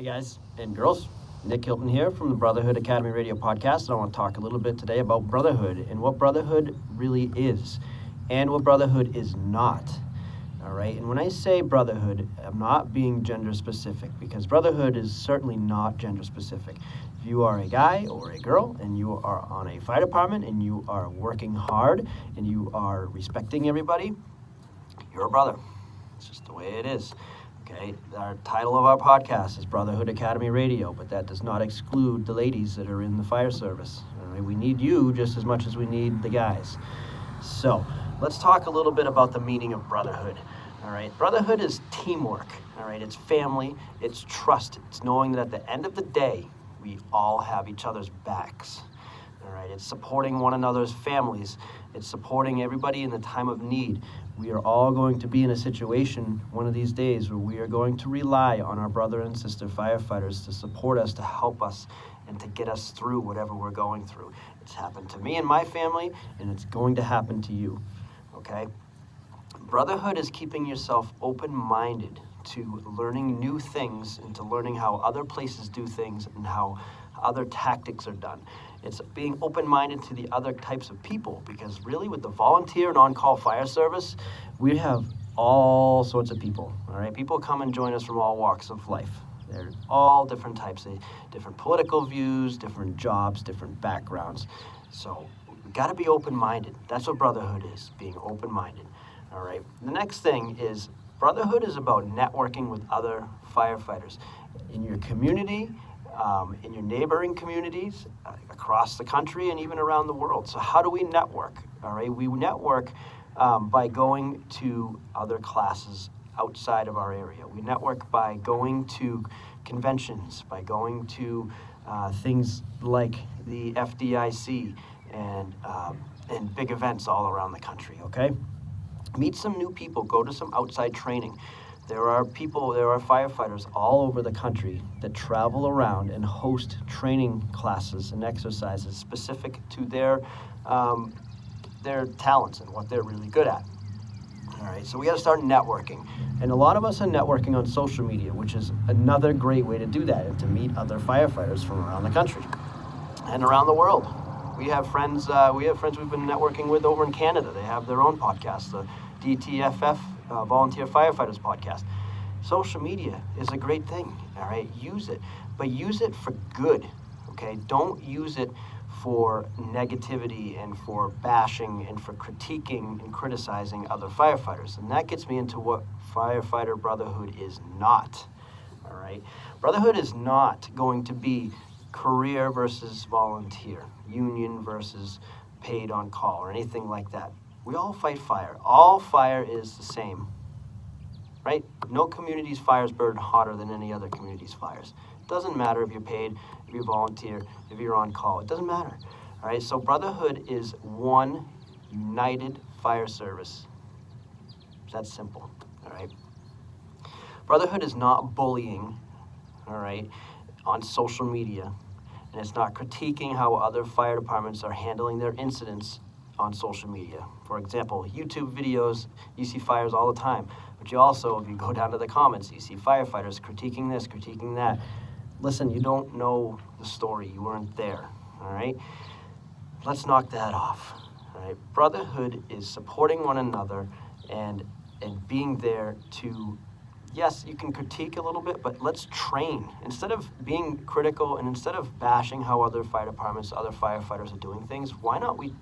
Hey guys and girls, Nick Hilton here from the Brotherhood Academy Radio Podcast, and I want to talk a little bit today about brotherhood and what brotherhood really is and what brotherhood is not. All right, and when I say brotherhood, I'm not being gender specific because brotherhood is certainly not gender specific. If you are a guy or a girl and you are on a fire department and you are working hard and you are respecting everybody, you're a brother. It's just the way it is. Okay, our title of our podcast is Brotherhood Academy Radio, but that does not exclude the ladies that are in the fire service. All right, we need you just as much as we need the guys. So let's talk a little bit about the meaning of brotherhood. All right, brotherhood is teamwork. All right, it's family, it's trust. It's knowing that at the end of the day, we all have each other's backs. All right, it's supporting one another's families. It's supporting everybody in the time of need. We are all going to be in a situation one of these days where we are going to rely on our brother and sister firefighters to support us, to help us, and to get us through whatever we're going through. It's happened to me and my family, and it's going to happen to you, okay? Brotherhood is keeping yourself open-minded to learning new things and to learning how other places do things and how other tactics are done. It's being open-minded to the other types of people, because really with the volunteer and on-call fire service, we have all sorts of people, all right? People come and join us from all walks of life. They're all different types, different political views, different jobs, different backgrounds. So we got to be open-minded. That's what brotherhood is, being open-minded, all right? The next thing is brotherhood is about networking with other firefighters in your community, in your neighboring communities, across the country, and even around the world. So how do we network? All right, we network by going to other classes outside of our area. We network by going to conventions, by going to things like the FDIC and big events all around the country, okay? Meet some new people, go to some outside training. There are firefighters all over the country that travel around and host training classes and exercises specific to their talents and what they're really good at. All right, so we got to start networking. And a lot of us are networking on social media, which is another great way to do that and to meet other firefighters from around the country and around the world. We have friends we've been networking with over in Canada. They have their own podcast, the DTFF, Volunteer Firefighters Podcast. Social media is a great thing, all right? Use it, but use it for good, okay? Don't use it for negativity and for bashing and for critiquing and criticizing other firefighters. And that gets me into what firefighter brotherhood is not, all right? Brotherhood is not going to be career versus volunteer, union versus paid on call, or anything like that. We all fight fire. All fire is the same, right? No community's fires burn hotter than any other community's fires. It doesn't matter if you're paid, if you're volunteer, if you're on call. It doesn't matter, all right? So brotherhood is one united fire service. It's that simple, all right? Brotherhood is not bullying, all right, on social media, and it's not critiquing how other fire departments are handling their incidents on social media. For example, YouTube videos, you see fires all the time, but you also, if you go down to the comments, you see firefighters critiquing this, critiquing that. Listen, you don't know the story. You weren't there, all right? Let's knock that off, all right? Brotherhood is supporting one another and being there to, yes, you can critique a little bit, but let's train. Instead of being critical and instead of bashing how other fire departments, other firefighters are doing things, why don't we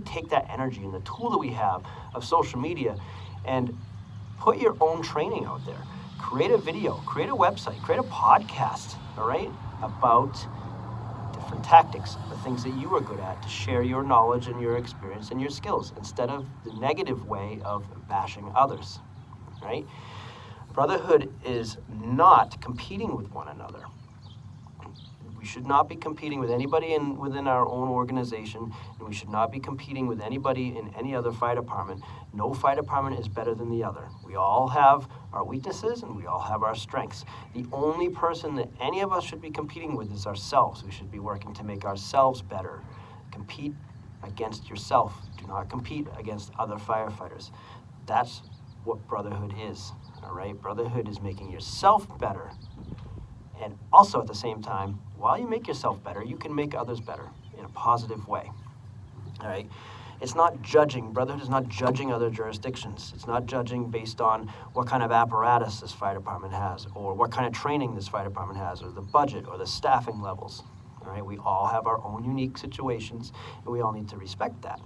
take that energy and the tool that we have of social media and put your own training out there? Create a video, create a website, create a podcast, all right, about different tactics, the things that you are good at, to share your knowledge and your experience and your skills instead of the negative way of bashing others, right? Brotherhood is not competing with one another. We should not be competing with anybody within our own organization, and we should not be competing with anybody in any other fire department. No fire department is better than the other. We all have our weaknesses, and we all have our strengths. The only person that any of us should be competing with is ourselves. We should be working to make ourselves better. Compete against yourself. Do not compete against other firefighters. That's what brotherhood is, all right? Brotherhood is making yourself better And also at the same time, while you make yourself better, you can make others better in a positive way. All right? It's not judging. Brotherhood is not judging other jurisdictions. It's not judging based on what kind of apparatus this fire department has, or what kind of training this fire department has, or the budget, or the staffing levels. All right? We all have our own unique situations, and we all need to respect that.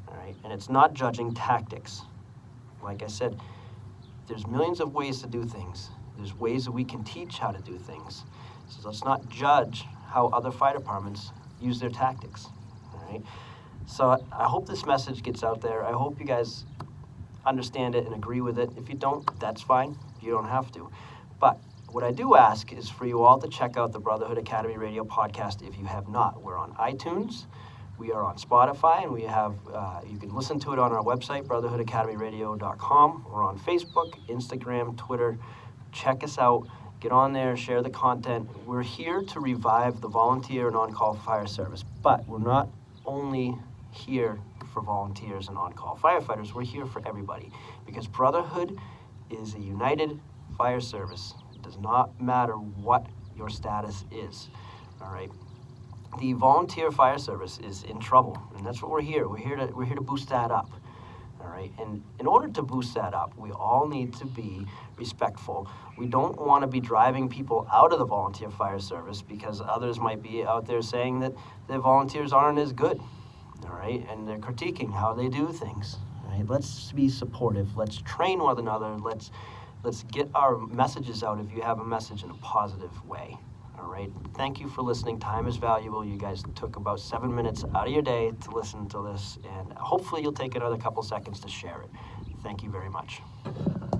All right? And it's not judging tactics. Like I said, there's millions of ways to do things. There's ways that we can teach how to do things. So let's not judge how other fire departments use their tactics. All right? So I hope this message gets out there. I hope you guys understand it and agree with it. If you don't, that's fine. You don't have to. But what I do ask is for you all to check out the Brotherhood Academy Radio podcast if you have not. We're on iTunes, we are on Spotify, and we have you can listen to it on our website, brotherhoodacademyradio.com. We're on Facebook, Instagram, Twitter. Check us out. Get on there, share the content. We're here to revive the volunteer and on-call fire service, but we're not only here for volunteers and on-call firefighters. We're here for everybody, because Brotherhood is a united fire service. It does not matter what your status is. All right. The volunteer fire service is in trouble, and that's what we're here. We're here to boost that up. All right. And in order to boost that up, we all need to be respectful. We don't want to be driving people out of the volunteer fire service because others might be out there saying that the volunteers aren't as good. All right, and they're critiquing how they do things. All right, let's be supportive. Let's train one another. Let's get our messages out if you have a message in a positive way. All right, thank you for listening. Time is valuable. You guys took about 7 minutes out of your day to listen to this, and hopefully you'll take another couple seconds to share it. Thank you very much.